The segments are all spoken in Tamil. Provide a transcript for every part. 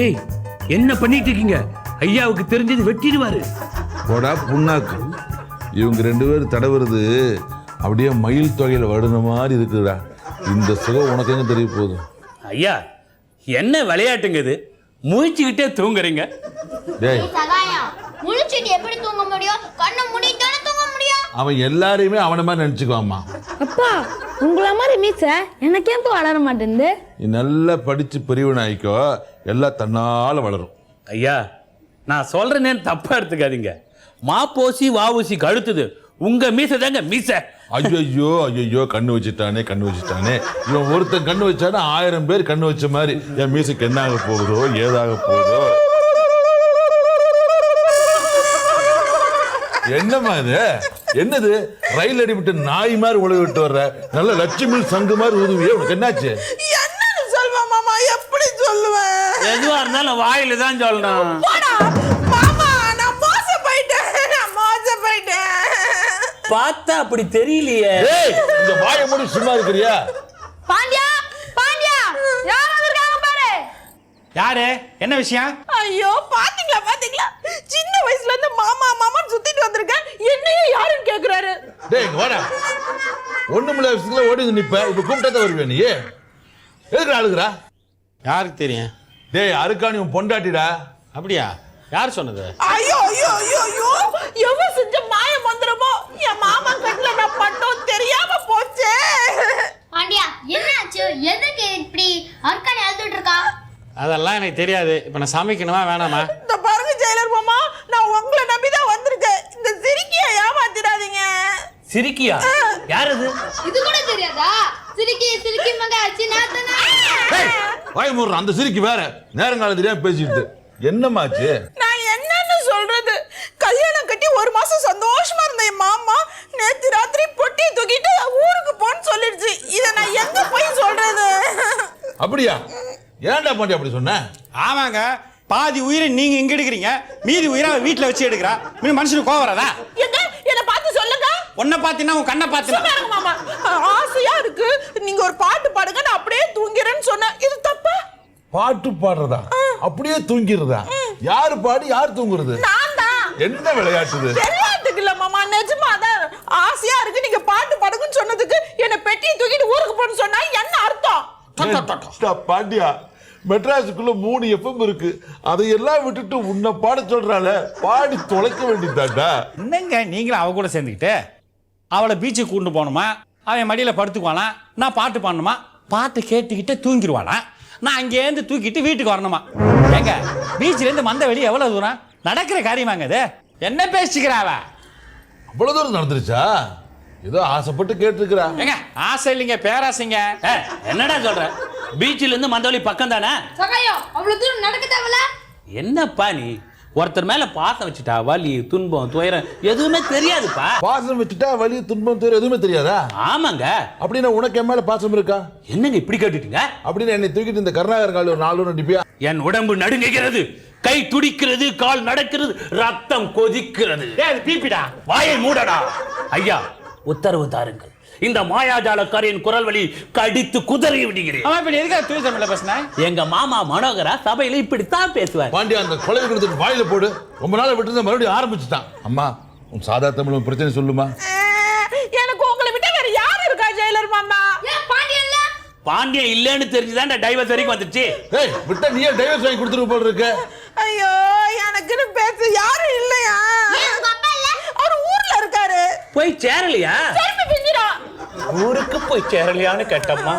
டேய் என்ன பண்ணிட்டு இருக்கீங்க? ஐயாவுக்கு தெரிஞ்சது வெட்டிடுவாரு. போடா புண்ணாக்கு. இவங்க 2 பேரும் தடவுறது அப்படியே மயில் தொகையில் வடுன மாதிரி இருக்குடா. இந்த சுகம் உனக்கு எங்க தெரிய போகுது? ஐயா என்ன விளையாட்டுங்க இது? முழிச்சுக்கிட்டே தூங்குறீங்க. டேய் முழிச்சிட்டு எப்படி தூங்க முடியும்? கண்ணை மூடிட்டானே தூங்க முடியும். அவன் எல்லாரையுமே அவன மாதிரி நினைச்சுக்குவாமா. அப்பா உங்கள மாதிரி மீச எனக்கு ஏன் வளர மாட்டேங்குது? நீ நல்லா படிச்சு பெரியவனாயிக்கோ, எல்லாம் தன்னால வளரும். ஐயா நான் சொல்றேன்னு தப்பா எடுத்துக்காதீங்க. மாப்போசி வாவூசி கழுத்துது, உங்க மீசை தாங்க மீசை. ஐயோ ஐயோ கண்ணு வச்சுட்டானே கண்ணு வச்சுட்டானே. இவன் ஒருத்தன் கண்ணு வச்சானா 1000 பேர் கண்ணு வச்ச மாதிரி என் மீசுக்கு என்ன ஆக போகுதோ ஏதாக போகுதோ. என்னம்மா இது? என்னது ரயில் அடிபட்டு நாய் மாதிரி உழவு விட்டு வர்ற? நல்ல லட்சுமி சங்கு மாதிரி உதவியே. உனக்கு என்னாச்சு? என்னன்னு சொல்வேன் மாமா? எப்படி சொல்லுவேன்? எதுவா இருந்தாலும் வாயில தான் சொல்லணும். மாமா நான் மோசம் போயிட்டேன். பார்த்தா அப்படி தெரியலையே. இந்த வாயை மூடி சும்மா இருக்கிறியா? பாண்டியா பாண்டியா யார் வந்திருக்காங்க பாரு. யாரு? என்ன விஷயம்? ஐயோ பாத்தீங்களா சின்ன வயசுல இருந்து மாமா மாமான்னு சுத்திட்டு வந்திருக்கேன். என்னையும் யாருன்னு கேக்குறாரு. டேய் இங்க வாடா. ஒண்ணுமில்ல விஷயத்துல ஓடி நிப்ப. இப்ப கூப்பிட்டா வருவே நீ. எதுக்கு அழுகுறா? யாருக்கு தெரியும்? டேய் அருக்காணி உன் பொண்டாட்டிடா. அப்படியா? யார் சொன்னது? ஐயோ எவ்வளவு செஞ்ச மாய மந்திரமோ என் மாமா கண்ணுல நான் பட்டோம் தெரியாம போச்சே. பாண்டியா என்னாச்சு? எதுக்கு இப்படி அர்க்கானி அழுதுட்டு இருக்கா? அதெல்லாம் எனக்கு தெரியாது. இப்ப நான் சமைக்கணுமா வேணாமா? இந்த பாருங்க ஜெயிலர் மாமா, நான் உங்களை நம்பிதான் வந்திருக்கேன். இந்த சிரிக்கிய ஏமாத்திடாதீங்க. சிரிக்கியா? யார் அது? இது கூட தெரியாதா? சிரிக்கி மக சின்னாத்தனா. வாய் மூடுற அந்த சிரிக்கு வேற. நேரங்கால தெரியாம பேசிட்டு என்னமாச்சு? நான் என்னன்னு சொல்றது? கல்யாணம் கட்டி 1 மாசம் சந்தோஷமா இருந்த என் மாமா நேத்து ராத்திரி பொட்டி தூக்கிட்டு ஊருக்கு போன்னு சொல்லிடுச்சு. இத நான் எங்க போய் சொல்றது? அப்படியா? ஏன்டா பாண்டி அப்படி சொன்ன? ஆமாங்க, பாதி உயிரை நீங்க இங்க எடுக்கிறீங்க, மீதி உயிரை வீட்டுல வச்சு எடுக்கிறா. மனுஷனுக்கு கோவம் வராதா? எங்க என்ன பார்த்து சொல்லுங்க. உன்னை பாத்தீங்கன்னா உன் கண்ணை பாத்தீங்கன்னா சொல்லுங்க மாமா. ஆசையா இருக்கு, நீங்க ஒரு பாட்டு பாடுங்க, நான் அப்படியே தூங்கிறேன்னு சொன்னேன். இது தப்பா? பாட்டு பாடுறதா? அப்படியே தூங்கிடுறதா? யாரு பாடி யார் தூங்குறது? நான் தான். என்ன விளையாட்டுது? விளையாட்டுக்கு இல்ல மாமா, நிஜமாதான் ஆசையா இருக்கு. நீங்க பாட்டு பாடுங்கன்னு சொன்னதுக்கு என்ன பெட்டியை தூக்கிட்டு ஊருக்கு போன்னு சொன்னா என்ன அர்த்தம்? பாண்டியா, மெட்ராஸுக்குள்ள 3 FM இருக்கு. அதையெல்லாம் விட்டுட்டு உன்னை பாட சொல்றால, பாடி தொலைக்க வேண்டியதாண்டா. என்னங்க நீங்களும் அவ கூட சேர்ந்துக்கிட்டு அவளை பீச்சுக்கு கூட்டு போகணுமா, அவன் மடியில படுத்துக்குவானா, நான் பாட்டு பாடணுமா, பாட்டு கேட்டுக்கிட்டே தூங்கிடுவானா, நான் அங்கேருந்து தூக்கிட்டு வீட்டுக்கு வரணுமா? ஏங்க பீச்ல இருந்து மந்த வெளியே எவ்வளவு தூரம்? நடக்கிற காரியமாங்க இது. என்ன பேசிக்கிறாவ? அவ்வளவு தூரம் நடந்துருச்சா? ஏதோ ஆசைப்பட்டு கேட்டிருக்கிறா. ஏங்க ஆசை இல்லைங்க, பேராசைங்க. என்னடா சொல்ற? பீச்சில இருந்து மந்தவெளி பக்கம் தானே? சகாயம் அவ்வளவு தூரம் நடக்க தேவல. என்னப்பா நீ ஒருத்தர் மேல பாசம் வச்சுட்டா வலி துன்பம் துயரம் எதுவுமே தெரியாதுப்பா. பாசம் வச்சுட்டா வலி துன்பம் தெரியும் எதுவுமே தெரியாதா? ஆமாங்க. அப்படின்னா உனக்கு என் மேல பாசம் இருக்கா? என்னங்க இப்படி கேட்டுட்டீங்க? அப்படின்னு என்னை தூக்கிட்டு இந்த கருணாகர் கால ஒரு 4 நடிப்பியா? என் உடம்பு நடுங்குகிறது, கை துடிக்கிறது, கால் நடக்கிறது, ரத்தம் கொதிக்கிறது. பீப்பிடா, வாயை மூடடா. ஐயா உத்தரவு தாருங்கள். இந்த மாயாஜாலக்காரின் குரல் வழி கடித்து குதறி விடுகிறேன். அவன் இப்படி எதுக்காக தூய் தமிழ்ல பேசினா? எங்க மாமா மனோகரா சபையில இப்படித்தான் பேசுவார். பாண்டியா அந்த கொலை கொடுத்துட்டு வாயில போடு. ரொம்ப நாள் விட்டு மறுபடியும் ஆரம்பிச்சுட்டான். அம்மா உன் சாதா தமிழ் பிரச்சனை சொல்லுமா. எனக்கு உங்களை விட்டு வேற யாரு இருக்கா ஜெயிலர் மாமா? பாண்டியல்ல பாண்டியன் இல்லன்னு தெரிஞ்சுதான் டைவர்ஸ் வரைக்கும் வந்துச்சு. ஏய் விட்டா நீயே டைவர்ஸ் வாங்கி கொடுத்துட்டு போல இருக்க. ஐயோ எனக்குன்னு பேச யாரும் இல்லையா? உங்க அப்பா இல்ல? அவர் ஊர்ல இருக்காரு. போய் சேரலையா? திருப்பி பிஞ்சிரா. ஊருக்கு போய் சேரலையான்னு கேட்டம்மா.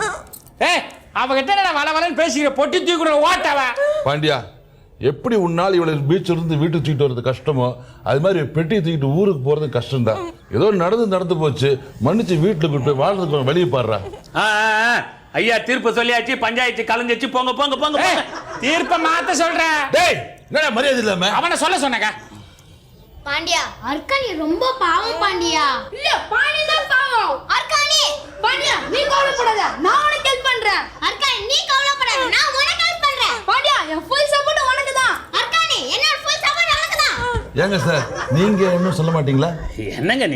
அவகிட்ட நான் வள வளன்னு பேசிக்கிற பொட்டி தூக்கி ஓட்டாவ. பாண்டியா எப்படி உன்னால் இவ்வளவு பீச் இருந்து வீட்டுக்கு தூக்கிட்டு வர்றது கஷ்டமோ அது மாதிரி பெட்டி தூக்கிட்டு ஊருக்கு போறது கஷ்டம் தான். ஏதோ நடந்து போச்சு, மன்னிச்சு வீட்டுல போய் வாழ்றதுக்கு வெளியே பாடுறா. ஐயா தீர்ப்பு சொல்லியாச்சு, பஞ்சாயத்து கலந்துச்சு, போங்க போங்க போங்க. தீர்ப்பை மாத்த சொல்றேன். டேய் என்னடா மரியாதை இல்லாம? அவனை சொல்ல சொன்னங்க. பாண்டியா அர்க்கானி ரொம்ப பாவம். பாண்டியா இல்ல பாண்டி தான் பாவம். அர்க்கானி பாண்டியா நீ கவலைப்படாத, நான் உனக்கு ஹெல்ப் பண்றேன். அர்க்கானி நீ கவலைப்படாத, நான் உனக்கு ஹெல்ப் பண்றேன். பாண்டியா என் ஃபுல் சப்போர்ட் உனக்கு தான். அர்க்கானி என்னோட ஃபுல் சப்போர்ட் உனக்கு தான். ஏங்க சார் நீங்க இன்னும் சொல்ல மாட்டீங்களா? என்னங்க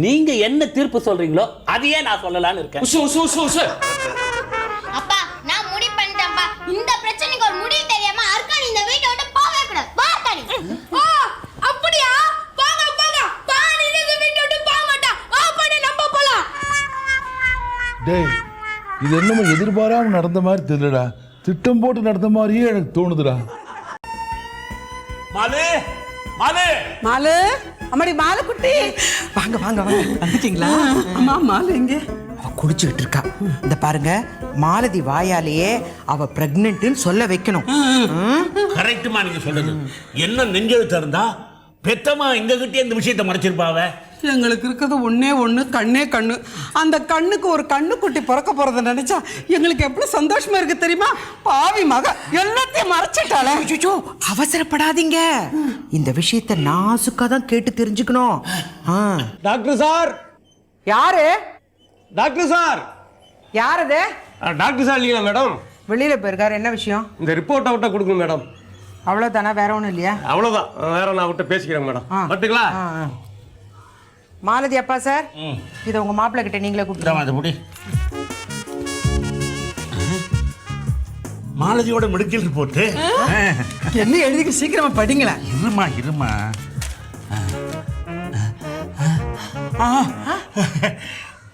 நீங்க என்ன தீர்ப்பு சொல்றீங்களோ அதையே நான் சொல்லலாம்னு இருக்கேன். அப்பா நான் முடிவு பண்ணிட்டேன்ப்பா. இந்த பிரச்சனைக்கு ஒரு முடிவு தெரியாம அர்க்கானி டேய் இது என்னமோ எதிர்பாராம நடந்த மாதிரி தெரியலடா, திட்டம் போட்டு நடந்த மாதிரியே எனக்கு தோணுதுடா. மாலு மாலு மாலு, அம்மாடி மாலு குட்டி, வாங்க வாங்க வாங்க. வந்துட்டீங்களா? அம்மா மாலு எங்க? அவ குடிச்சுக்கிட்டு இருக்கா. இந்த பாருங்க, மாலதி வாயாலேயே அவ பிரெக்னன்ட்னு சொல்ல வைக்கணும். கரெக்டுமா நீங்க சொல்றது. என்ன நெஞ்செழுத்து இருந்தா பெத்தமா எங்க கிட்டே இந்த விஷயத்தை மறைச்சிருப்பாவ. எங்களுக்கு இருக்கிறது ஒண்ணே ஒண்ணு, கண்ணே கண்ணு. அந்த கண்ணுக்கு ஒரு கண்ணுக்குட்டி பிறக்க போறதை நினைச்சா எங்களுக்கு எவ்வளவு சந்தோஷமா இருக்கு தெரியுமா? பாவி மக எல்லாத்தையும் மறைச்சிட்டாளே. ஐயோ, அவசரப்படாதீங்க. இந்த விஷயத்தை நாசுக்கா தான் கேட்டு தெரிஞ்சுக்கணும். டாக்டர் சார், யாரு? டாக்டர் சார், யார் அது? டாக்டர் சார் இல்லையா மேடம்? வெளியில போயிருக்காரு. என்ன விஷயம்? இந்த ரிப்போர்ட் அவட்ட கொடுக்கணும் மேடம். அவ்வளவுதானா? வேற ஒண்ணும் இல்லையா? அவ்வளவுதான், வேற நான் அவட்ட பேசிக்கிறேன் மேடம். மட்டுங்களா? மாலதி அப்பா சார், இதை உங்க மாப்பிள்ளை கிட்ட நீங்களே கூப்பிட்டு. மாலதியோட மெடிக்கல் ரிப்போர்ட் என்ன எழுதிக்க, சீக்கிரமா படிங்களேன். இருமா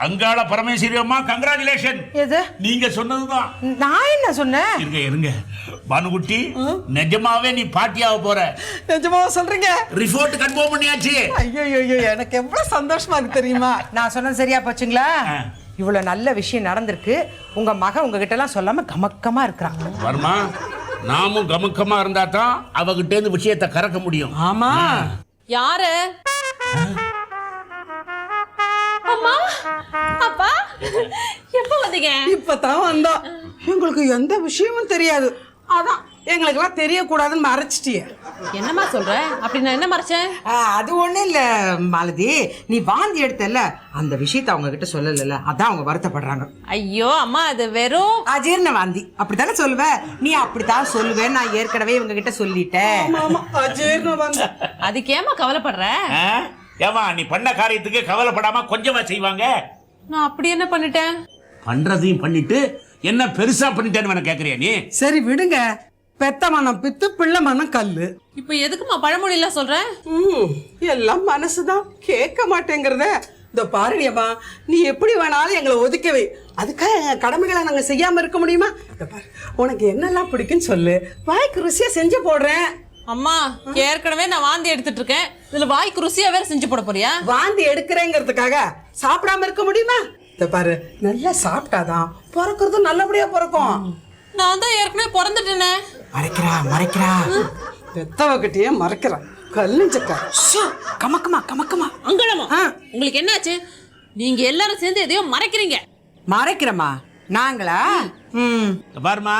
அங்காள பரமேஸ்வரி அம்மா, கங்க்ராச்சுலேஷன். எது? நீங்க சொன்னதுதான். நான் என்ன சொன்னேன்? இருங்க பானுகுட்டி, நிஜமாவே நீ பாட்டியாக போற. நிஜமாவா சொல்றீங்க? ரிப்போர்ட் கன்ஃபார்ம் பண்ணியாச்சு. ஐயோ, எனக்கு எவ்வளவு சந்தோஷமா இருக்கு தெரியுமா? நான் சொன்னது சரியா போச்சுங்களா? இவ்வளவு நல்ல விஷயம் நடந்திருக்கு. உங்க மக உங்ககிட்ட எல்லாம் சொல்லாம கமக்கமா இருக்கிறான். வர்மா, நாமும் கமுக்கமா இருந்தா தான் அவகிட்ட இருந்து விஷயத்தை கறக்க முடியும். ஆமா. யாரு? அம்மா, அப்பா, எப்ப வந்தீங்க? இப்பதான் வந்தோம். எங்களுக்கு எந்த விஷயமும் தெரியாது. அதான் எங்களுக்கு எல்லாம் தெரியக்கூடாதுன்னு மறைச்சிட்டியே. என்னம்மா சொல்ற? அப்படி நான் என்ன மறைச்சேன்? அது ஒண்ணும் இல்ல மாலதி, நீ வாந்தி எடுத்தல, அந்த விஷயத்தை அவங்க கிட்ட சொல்லல, அதான் அவங்க வருத்தப்படுறாங்க. ஐயோ அம்மா, அது வெறும் அஜீர்ண வாந்தி. அப்படித்தானே சொல்லுவ நீ? அப்படித்தான் சொல்லுவேன். நான் ஏற்கனவே இவங்க கிட்ட சொல்லிட்டேன். அதுக்கேமா கவலைப்படுற? ஏமா, நீ பண்ண காரியத்துக்கு கவலைப்படாம கொஞ்சமா செய்வாங்க. நான் அப்படி என்ன பண்ணிட்டேன்? பண்றதையும் பண்ணிட்டு என்ன பெருசா பண்ணிட்டேன்னு கேக்குறியா நீ? சரி விடுங்க. பெத்த மனம் பித்து, பிள்ளை மனம் கல்லு. இப்ப எதுக்குமா பழமொழி எல்லாம் சொல்ற? எல்லாம் மனசுதான், கேட்க மாட்டேங்கிறத. இந்த பாருடியம்மா, நீ எப்படி வேணாலும் எங்களை ஒதுக்கவே, அதுக்காக எங்க கடமைகளை நாங்க செய்யாம இருக்க முடியுமா? இந்த பாரு, உனக்கு என்னெல்லாம் பிடிக்குன்னு சொல்லு, வாய்க்கு ருசியா செஞ்சு போடுறேன். அம்மா, ஏற்கனவே நான் வாந்தி எடுத்துட்டு இருக்கேன், இதுல வாய்க்கு ருசியா வேற செஞ்சு போட போறியா? வாந்தி எடுக்கிறேங்கிறதுக்காக சாப்பிடாம இருக்க முடியுமா? இந்த பாரு, நல்லா சாப்பிட்டாதான் பிறக்கிறதும் நல்லபடியா பிறக்கும். நான் தான் ஏற்கனவே பிறந்துட்டேனே. மறைக்கிறா. பெத்தவகிட்டயே மறைக்கிறான், கல்லுஞ்சக்கா. கமக்கமா கமக்கமா. அங்கடமா, உங்களுக்கு என்னாச்சு? நீங்க எல்லாரும் சேர்ந்து எதையோ மறைக்கிறீங்க. மறைக்கிறமா? நாங்களா? பாருமா,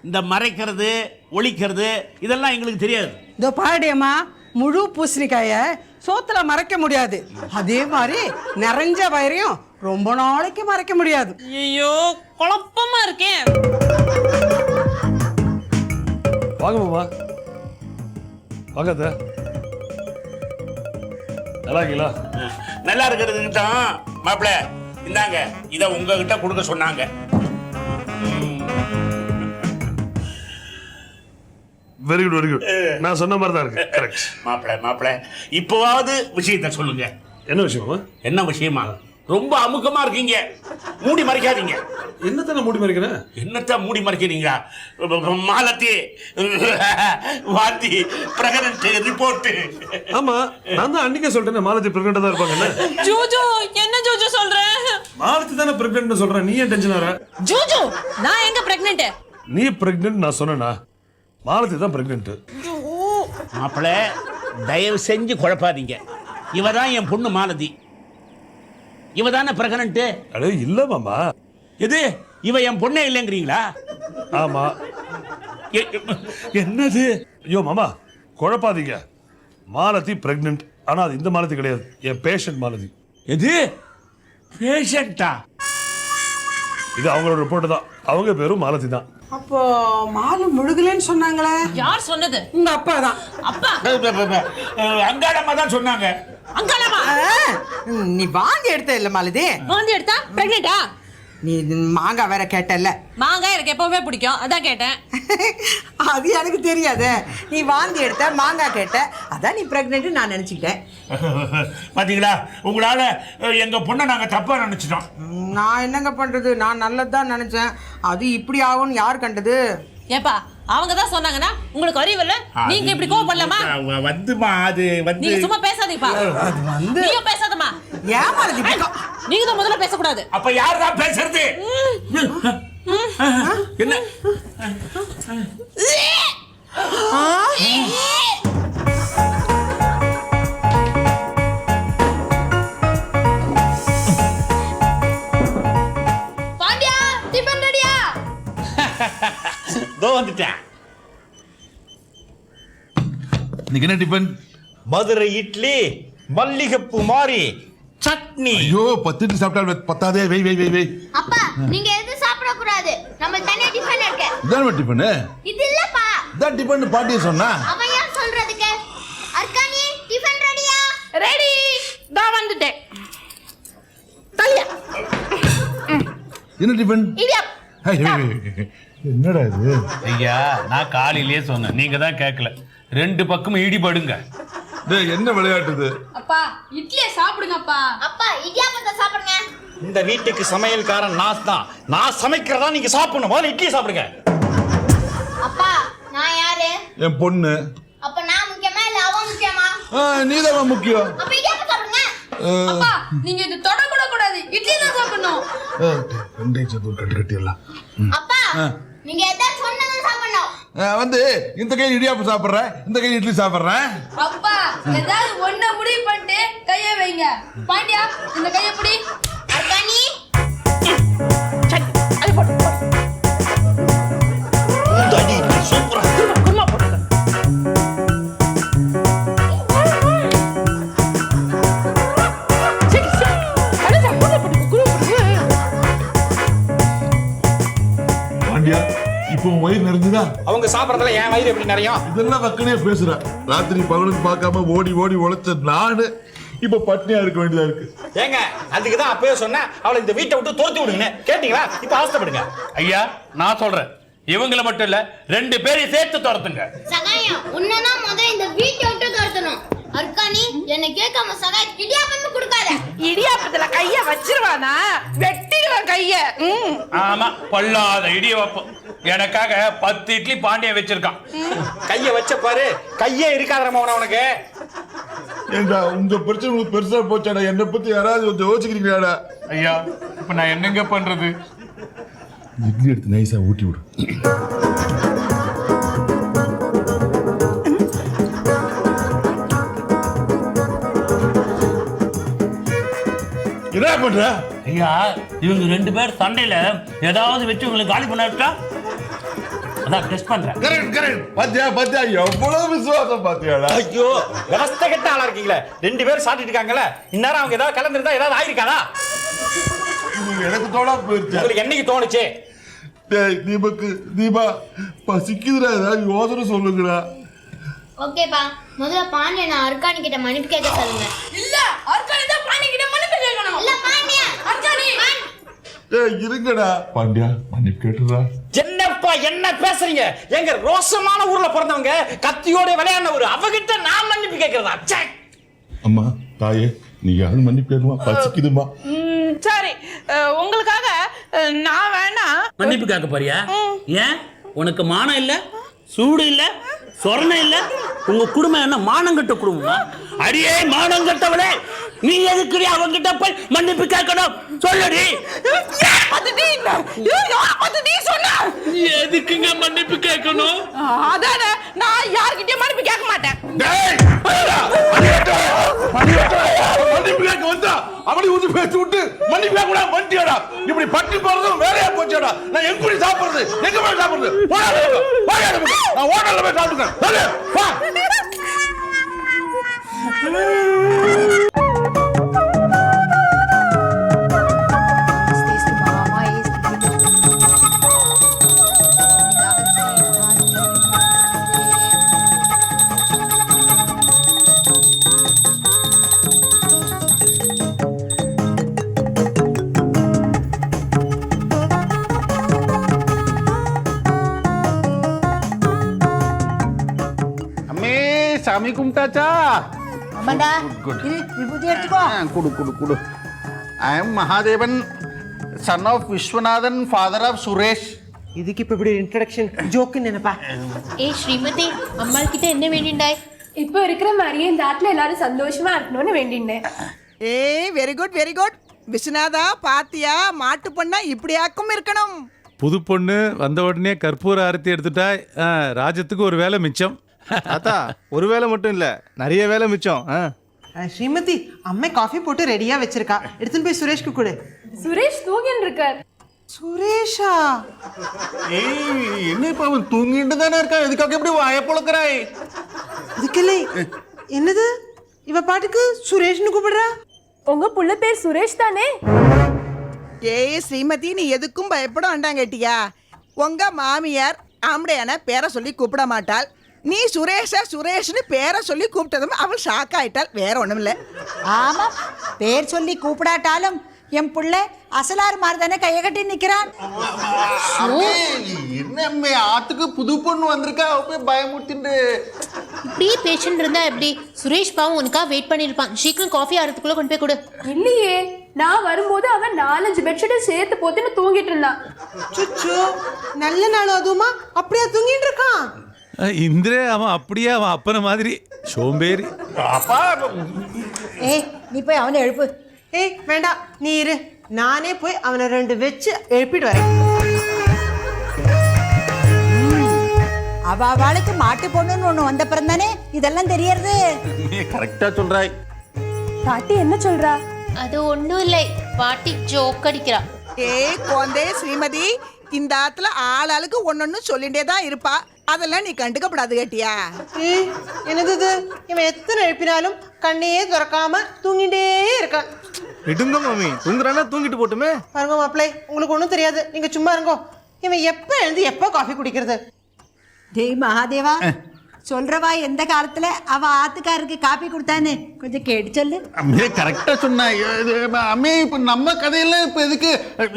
இந்த மறைக்கிறது ஒளிக்கிறது இதெல்லாம் எங்களுக்கு தெரியாது. இதோ பாடியம்மா, முழு பூசணிக்காய சோத்துல மறைக்க முடியாது. அதே மாதிரி நிறைஞ்ச வயிறையும் ரொம்ப நாளைக்கு மறைக்க முடியாது. ஐயோ, குழப்பமா இருக்கேன். வாங்க மாமா, வாங்க. நல்லா இருக்கீங்களா? நல்லா இருக்கிறதுக்கு தான் மாப்பிள்ள, இந்தாங்க இதை உங்ககிட்ட கொடுக்க சொன்னாங்க. Very good, very good. நான் சொன்ன மாதிரி தான் இருக்கு. கரெக்ட். மாப்பிள்ள இப்போவாவது விஷயத்த சொல்லுங்க. என்ன விஷயமா? என்ன விஷயமா? ரொம்ப அமுக்கமா இருக்கீங்க, மூடி மறைக்காதீங்க. என்னத்த மூடி மறைக்கிறேன்? என்னத்த மூடி மறைக்கிறீங்க? மாலத்தி வாந்தி பிரெக்னன்ட் ரிப்போர்ட். ஆமா, நான் தான் அன்னைக்கே சொல்றேன் மாலதி பிரெக்னெண்டா தான் இருப்பாங்கன்னு. ஜூஜு, என்ன ஜூஜு சொல்ற? மாலதி தானே பிரெக்னென்ட்னு சொல்றேன், நீ ஏன் டென்ஷன் ஆற? ஜூஜு, நான் எங்க பிரெக்னன்ட்? நீ பிரெக்னென்ட் நான் சொன்னேனா? மாலதி தான் பிரெக்னென்ட். மாப்பிள்ள, தயவு செஞ்சு குழப்பாதீங்க. இவ தான் என் பொண்ணு மாலதி. இவ தானே பிரெக்னன்ட்? அடே இல்ல மாமா. எது? இவ என் பொண்ணே இல்லைங்கிறீங்களா? ஆமா. என்னது? ஐயோ மாமா, குழப்பாதீங்க. மாலதி பிரெக்னென்ட், ஆனா அது இந்த மாலதி கிடையாது, என் பேஷண்ட் மாலதி. எது? பேஷண்டா? இது அவங்களோட ரிப்போர்ட் தான். அவங்க பேரும் மாலதி தான். அப்போ மாலு முழுகலன்னு சொன்னாங்களே, யார் சொன்னது? உங்க அப்பா தான். அப்பா? அங்காளம்மா தான் சொன்னாங்க. அங்காளம்மா? நீ வாந்தி எடுத்த இல்ல மாலதி? வாந்தி எடுத்தா பிரெக்னன்ட்டா? நீ மாங்காய் வேற கேட்டல்ல. மாங்காய் எனக்கு எப்பவுமே பிடிக்கும், அதான் கேட்டேன். அது எனக்கு தெரியாதே. நீ வாந்தி எடுத்த, மாங்காய் கேட்ட, அதான் நீ பிரெக்னென்ட் நான் நினைச்சுக்கிட்டேன். பாத்தீங்களா, உங்களால எங்க பொண்ணை நாங்க தப்பா நினைச்சிட்டோம். நான் என்னங்க பண்றது, நான் நல்லதுதான் நினைச்சேன். அது இப்படி ஆகும்னு யார் கண்டது? ஏப்பா அவங்க தான் சொன்னாங்கன்னா உங்களுக்கு அறிவில்ல, நீங்க இப்படி கோவப்படலாமா? வந்துமா, அது வந்து நீங்க சும்மா பேசாதீப்பா. நீங்க பேசாதமா. ஏன் மாலதி? நீங்க தான் முதல்ல பேசக்கூடாது. அப்ப யார் தான் பேசுறது? என்ன பாண்டியா, டிபன் ரெடியா? தோ வந்துட்டேன். இன்னைக்கு என்ன டிஃபன்? மதுரை இட்லி, மல்லிகைப்பூ மாதிரி சட்னி. ஐயோ 10 இட்லி சாப்பிட்டா பத்தாதே. வெய் வெய் வெய் வெய். அப்பா, நீங்க எதுவும் சாப்பிட கூடாது. நம்ம தனியா டிபன் இருக்கு. இதான் டிஃபன். இது இல்லப்பா. இதான் டிஃபன் பாட்டியே சொன்னா. அவன் ஏன் சொல்றதுக்கு? அர்க்கானி, டிபன் ரெடியா? ரெடி, தான் வந்துட்டேன். தலையா என்ன டிஃபன்? இடியாப்பம். என்னடா இது? ஐயா, நான் காலையிலேயே சொன்னேன், நீங்க தான் கேட்கல. 2 பக்கமும் இடிபடுங்க. டேய், என்ன விளையாட்டுது? அப்பா, இட்லியை சாப்பிடுங்கப்பா. அப்பா, இடியாப்பத்தை சாப்பிடுங்க. இந்த வீட்டுக்கு சமையல்காரன் நான் தான். நான் சமைக்கிறதா நீங்க சாப்பிடணும். முதல்ல இட்லி சாப்பிடுங்க. அப்பா, நான் யாரு? என் பொண்ணு. அப்ப நான் முக்கியமா இல்ல அவன் முக்கியமா? நீதான் முக்கியம். அப்ப இடியாப்பம் சாப்பிடுங்க. அப்பா, நீங்க இது தொட கூட கூடாது. இட்லி தான் சாப்பிடணும். ரெண்டே சேர்த்து கட்டு கட்டிடலாம். அப்பா, நீங்க எதாவது சொன்னதை சாப்பிடணும். வந்து இந்த கையில் இடியாப்பம் சாப்பிட்றேன், இந்த கையில் இட்லி சாப்பிட்றேன். அப்பா, ஏதாவது ஒண்ணு முடிவு பண்ணிட்டு கையை வைங்க. பாண்டியா, இந்த கையை பிடி. அர்க்கானி, பாண்டியா, இப்போ வயிறு நிறைஞ்சுதா? அவங்க சாப்பிடறதுல என் வயிறு எப்படி நிறையும்? இதெல்லாம் வக்கனே பேசுற. ராத்திரி பகலுக்கு பார்க்காம ஓடி ஓடி உழைச்ச நானு இப்ப பட்னியா இருக்க வேண்டியதா இருக்கு. ஏங்க, அதுக்கு தான் அப்பவே சொன்னேன் அவளை இந்த வீட்டை விட்டு துரத்தி விடுங்க. கேட்டீங்களா? இப்ப அவஸ்தைப்படுங்க. ஐயா, நான் சொல்றேன், இவங்கள மட்டும் இல்ல 2 பேரையும் சேர்த்து துரத்துங்க. சகாயம், உன்னதான் முதல்ல இந்த வீட்டை விட்டு துரத்தணும். அர்க்கானி, என்ன கேட்காம சகாயம் இடியாப்பமே கொடுக்காத. இடியாப்பத்துல கைய வச்சிருவானா? வெட்டிடுவான் கைய. ஆமா, பொல்லாத இடியாப்பம். எனக்காக 10 இட்லி பாண்டியன் வச்சிருக்கான். கைய வச்ச பாரு, கையே இருக்காதரமா உனக்கு. ஏண்டா, உங்க பிரச்சனை உங்களுக்கு பெருசா போச்சாடா? என்னை பத்தி யாராவது கொஞ்சம் யோசிக்கிறீங்களாடா? ஐயா, இப்ப நான் என்னங்க பண்றது? இட்லி எடுத்து நைஸா ஊட்டி விடு. என்ன பண்ற? ஐயா, இவங்க 2 பேர் சண்டையில ஏதாவது வச்சு உங்களுக்கு காலி பண்ண விட்டா அதான் டெஸ்ட் பண்றேன். Correct correct. பாத்தியா பாத்தியா, எவ்வளவு விசுவாசம் பாத்தியாடா? ஐயோ, விவஸ்தை கெட்ட ஆளா இருக்கீங்களே. 2 பேர் சாப்பிட்டு இருக்காங்கல்ல, இந்நேரம் அவங்க ஏதாவது கலந்துருந்தா ஏதாவது ஆயிருக்காதா? எனக்கு தோணா போயிருச்சு. உங்களுக்கு என்னைக்கு தோணுச்சு? தீபா பசிக்குதுடா, ஏதாவது யோசனை சொல்லுங்கடா. ஓகேப்பா, முதல்ல பாண்டியா நான் அர்க்கானி கிட்ட மன்னிப்பு கேட்க சொல்லுங்க. இல்ல, அர்க்கானி தான் பாண்டியா கிட்ட மன்னிப்பு கேட்கணும். இல்ல பாண்டியா, அர்க்கானி. இருங்கடா. பாண்டியா, மன்னிப்பு கேட்டுடா. என்னப்பா என்ன பேசுறீங்க? எங்க ரோசமான ஊர்ல பிறந்தவங்க, கத்தியோட விளையாடினவர், அவகிட்ட நான் மன்னிப்பு கேட்கறதா? அம்மா, தாயே, நீ யாரும் மன்னிப்பு கேட்கணுமா? பசிக்குதுமா. சரி, உங்களுக்காக நான் வேணா மன்னிப்பு கேட்க போறியா? ஏன் உனக்கு மானம் இல்ல, சூடு இல்ல, சொரணை இல்ல? உங்க குடும்பம் என்ன மானங்கட்ட குடும்பமா? அடியே மானங்கட்டவளே, நீ எதுக்குடி அவங்கிட்ட போய் மன்னிப்பு கேட்கணும்? சொல்லுடி. எதுக்குங்க மன்னிப்பு கேட்கணும்? அதானே, நான் யார்கிட்டயும் மன்னிப்பு கேட்க மாட்டேன். மன்னிப்பு கேட்க வந்தா அவனை ஊதி பேசி விட்டு மன்னிப்பு கேட்க கூட வண்டியாடா. இப்படி பட்டி போறதும் வேலையா போச்சாடா. நான் எங்க சாப்பிடுறது, எங்க போய் சாப்பிடுறது? நான் ஹோட்டல்ல போய் சாப்பிட்டுக்கிறேன். குடிச்சாச்சா? ஆமாண்டா. Good. இரு, விபூதி எடுத்துக்கோ. குடு. I am Mahadevan, son of Vishwanathan, father of Suresh. இதுக்கு இப்ப இப்படி இன்ட்ரடக்ஷன் ஜோக்குன்னு நினைப்பா. ஏய் ஸ்ரீமதி அம்மாள் கிட்ட என்ன வேண்டிண்டாய்? இப்போ இருக்கிற மாதிரியே இந்த ஆட்ல எல்லாரும் சந்தோஷமா இருக்கணும்னு வேண்டினேன். ஏய் வெரி குட் விஸ்வநாதா பாத்தியா மாட்டு பொண்ணா இப்படியாக்கும் இருக்கணும். புது பொண்ணு வந்த உடனே கற்பூர ஆரத்தி எடுத்துட்டா ராஜத்துக்கு ஒரு வேலை மிச்சம். அத்தா ஒரு வேலை மட்டும் இல்ல நிறைய வேலை மிச்சம். ஸ்ரீமதி அம்மை காஃபி போட்டு ரெடியா வச்சிருக்கா, எடுத்துன்னு போய் சுரேஷ்க்கு கொடு. சுரேஷ் தூங்கின்னு இருக்கார். சுரேஷா? ஏய் என்ன இப்ப அவன் தூங்கிட்டு தானே இருக்கான், எதுக்காக இப்படி வாய பொளக்குறாய்? இதுக்கில்லை என்னது இவ பாட்டுக்கு சுரேஷ்னு கூப்பிடுறா? உங்க புள்ள பேர் சுரேஷ் தானே? ஏய் ஸ்ரீமதி நீ எதுக்கும் பயப்பட வேண்டாம் கேட்டியா? உங்க மாமியார் ஆம்படையான பேரை சொல்லி கூப்பிட மாட்டாள். நீ சுரேஷ்னு பேரை சொல்லி கூப்பிட்டதும் அவள் ஷாக் ஆயிட்டாள், வேற ஒண்ணும் இல்ல. ஆமா, பேர் சொல்லி கூப்பிடாட்டாலும் என் புள்ள அசலார் மாதிரி தானே கையை கட்டி நிக்கிறான். என்ன ஆத்துக்கு புது பொண்ணு வந்திருக்கா, போய் பயமுறுத்திட்டு இப்படியே பேஷண்ட் இருந்தா எப்படி? சுரேஷ் பாவம் உனக்காக வெயிட் பண்ணிருப்பான். சீக்கிரம் காஃபி ஆறதுக்குள்ள கொண்டு போய் கொடு. இல்லையே, நான் வரும்போது அவன் 4-5 பெட்ஷீட்டை சேர்த்து போத்துன்னு தூங்கிட்டு இருந்தான். சுச்சு நல்ல நாள் அதுவுமா அப்படியே தூங்கிட்டு இருக்கான். இந்திரே அவன் அப்படியே அவன் அப்பன மாதிரி சோம்பேறி. ஏய் நீ போய் அவனை எழுப்பு. ஏய் வேண்டாம் நீ இரு, நானே போய் அவனை 2 வச்சு எழுப்பிட்டு வரேன். அவளுக்கு மாட்டு பொண்ணுன்னு ஒண்ணு வந்த பிறகு தானே இதெல்லாம் தெரியறது. நீ கரெக்டா சொல்றாய். பாட்டி என்ன சொல்றா? அது ஒண்ணும் இல்லை, பாட்டி ஜோக் அடிக்கிறா. ஏய் கோந்தே ஸ்ரீமதி, இந்த ஆத்துல ஆளாளுக்கு ஒன்னொன்னு சொல்லிட்டே தான் இருப்பா, அதெல்லாம் நீ கண்டுக்கப்படாது கேட்டியா? ஏய் என்னது இது, இவன் எத்தனை எழுப்பினாலும் கண்ணையே திறக்காம தூங்கிட்டே இருக்கான். விடுங்க மாமி, தூங்குறானா தூங்கிட்டு போட்டுமே. பாருங்க மாப்பிள்ளை, உங்களுக்கு ஒன்றும் தெரியாது, நீங்க சும்மா இருங்கோ. இவன் எப்ப எழுந்து எப்ப காஃபி குடிக்கிறது? டேய் மகாதேவா, சொல்றவா எந்த காலத்துல அவ ஆத்துக்காருக்கு காப்பி கொடுத்தான்னு கொஞ்சம் கேட்டு சொல்லு. அம்மே கரெக்டா சொன்னாய். அம்மே இப்ப நம்ம கதையெல்லாம் இப்ப எதுக்கு?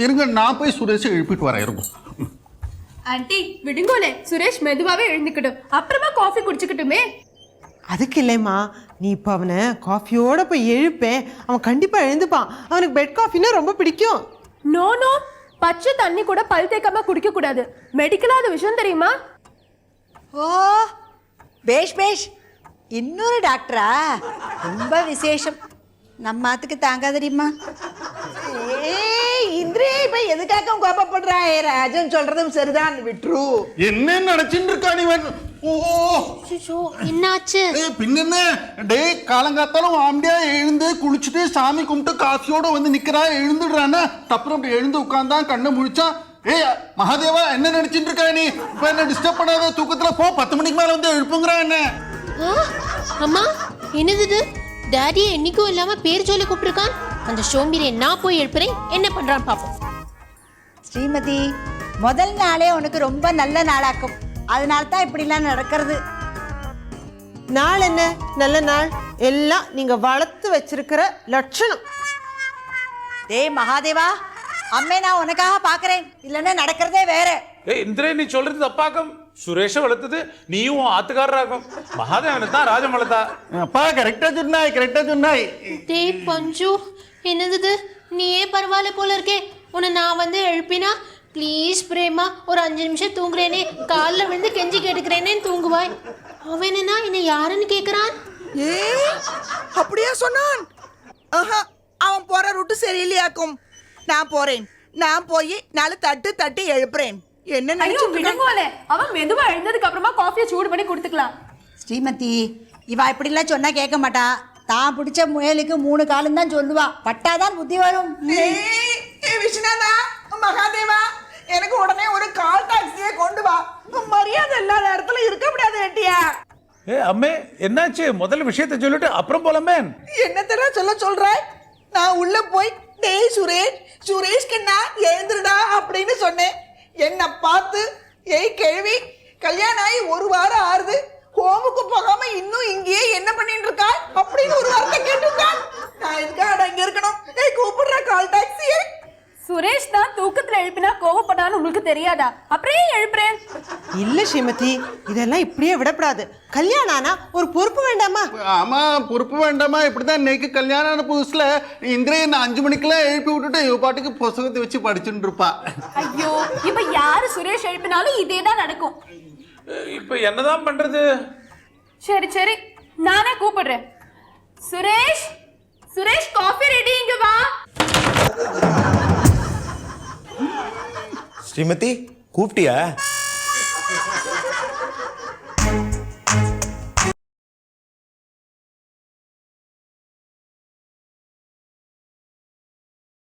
இருங்க நான் போய் சுரேஷ் எழுப்பிட்டு வரேன். இருக்கும் ஆண்டி விடுங்கோலே, சுரேஷ் மெதுவாவே எழுந்துக்கிட்டும், அப்புறமா காஃபி குடிச்சுக்கிட்டுமே. அதுக்கு இல்லைம்மா, நீ இப்போ அவனை காஃபியோட போய் எழுப்பேன், அவன் கண்டிப்பா எழுந்துப்பான். அவனுக்கு பெட் காஃபின்னா ரொம்ப பிடிக்கும். நோ நோ, பச்சை தண்ணி கூட பல் தேய்க்காம குடிக்க கூடாது. மெடிக்கலா அது விஷயம் தெரியுமா? ஓ பேஷ், இன்னொரு டாக்டரா? ரொம்ப விசேஷம். நம்ம ஆத்துக்கு தாங்க தெரியுமா? ஏய் இந்திரே இப்ப எதுக்காக கோபப்படுறாய்? ராஜன் சொல்றதும் சரிதான், விட்ரு. என்ன நினைச்சிட்டு இருக்கா நீ? என்னாச்சு? பின்ன டே காலங்காத்தாலும் ஆம்பியா எழுந்து குளிச்சுட்டு சாமி கும்பிட்டு காஃபியோட வந்து நிக்கிறா, எழுந்துடுறானா அப்புறம் அப்படி எழுந்து உட்கார்ந்தா கண்ணை முழிச்சா. ஏய் மகாதேவா என்ன நினைச்சிட்டு இருக்கா நீ? இப்ப என்ன டிஸ்டர்ப் பண்ணாத, தூக்கத்துல போ, 10 மணிக்கு மேல வந்து எழுப்புங்கிறா என்ன? அம்மா என்னது? டாடி என்னைக்கும் இல்லாம பேர் சொல்லி கூப்பிட்டுருக்கான். அந்த சோம்பிரை நான் போய் எழுப்புறேன், என்ன பண்றான்னு பாப்போம். ஸ்ரீமதி, முதல் நாளே உனக்கு ரொம்ப நல்ல நாளாக்கும், அதனால தான் இப்படிலாம் நடக்கிறது. நாள் என்ன நல்ல நாள்? எல்லாம் நீங்க வளர்த்து வச்சிருக்கிற லட்சணம். டேய் மகாதேவா, அம்மே நான் உனக்காக பாக்குறேன், இல்லைன்னா நடக்கிறதே வேற. ஏய் இந்திரே, நீ சொல்றது தப்பாக்கும். சுரேஷை வளர்த்தது நீயும் ஆத்துக்காரராகும். மகாதேவனை தான் ராஜம் வளர்த்தா. அப்பா கரெக்டா சொன்னாய். டேய் பஞ்சு, என்னது? நீயே பரவாயில்ல போல இருக்கே. உன்னை நான் வந்து எழுப்பினா ப்ளீஸ் பிரேமா ஒரு 5 நிமிஷம் தூங்குறேனே, காலில் விழுந்து கெஞ்சி கேட்டுக்கிறேனே தூங்குவாய். அவன் என்ன என்னை யாருன்னு கேட்குறான்? ஏய் அப்படியே சொன்னான்? அவன் போற ரூட்டு சரியில்லையாக்கும். நான் போறேன், நான் போய் 4 தட்டு எழுப்புறேன். என்ன விடுங்கோலே, அவன் மெதுவா எழுந்ததுக்கு அப்புறமா காஃபியை சூடு பண்ணி கொடுத்துக்கலாம். ஸ்ரீமதி, இவா இப்படிலாம் சொன்னா கேட்க மாட்டா. தான் பிடிச்ச முயலுக்கு 3 காலம் தான் சொல்லுவா, பட்டாதான் புத்தி வரும். விஷ்ணாதா மகாதேவா, எனக்கு உடனே ஒரு கால் டாக்ஸியை கொண்டு வா. மரியாதை இல்லாத இடத்துல இருக்க முடியாது ஏட்டியா. ஏ அம்மே என்னாச்சு? முதல்ல விஷயத்தை சொல்லிட்டு அப்புறம் போலாமே. என்னத்தடா சொல்றாய்? நான் உள்ள போய் டேய் சுரேஷ் கண்ணா எழுந்துடா அப்படின்னு சொன்னேன். என்ன பார்த்து ஏய் கேள்வி, கல்யாணம் ஆகி 1 வாரம் ஆறுது, ஹோமுக்கு போகாம இன்னும் இங்கேயே என்ன பண்ணிட்டு இருக்கா அப்படின்னு ஒரு வார்த்தை கேட்டுட்டான். நான் இதுக்காக இங்க இருக்கணும். ஏய் கூப்பிடுற கால் டாக்ஸியே. சுரேஷ் தான் தூக்கத்துல எழுப்பினா கோவப்படாத எழுப்பலாம்னு உங்களுக்கு தெரியாதா? அப்படியே எழுப்புறேன். இல்ல ஸ்ரீமதி, இதெல்லாம் இப்படியே விடப்படாது. கல்யாணம் ஆனா ஒரு பொறுப்பு வேண்டாமா? ஆமா, பொறுப்பு வேண்டாமா? இப்படிதான் இன்னைக்கு கல்யாணம் ஆன புதுசுல இந்திரைய 5 மணிக்கெல்லாம் எழுப்பி விட்டுட்டு இவ பாட்டுக்கு புஸ்தகத்தை வச்சு படிச்சுட்டு இருப்பா. ஐயோ, இப்ப யாரு சுரேஷ் எழுப்பினாலும் இதேதான் நடக்கும். இப்ப என்னதான் பண்றது? சரி சரி, நானே கூப்பிடுறேன். சுரேஷ், சுரேஷ் காஃபி ரெடி, இங்க வா. ஸ்ரீமதி கூப்பிட்டியா?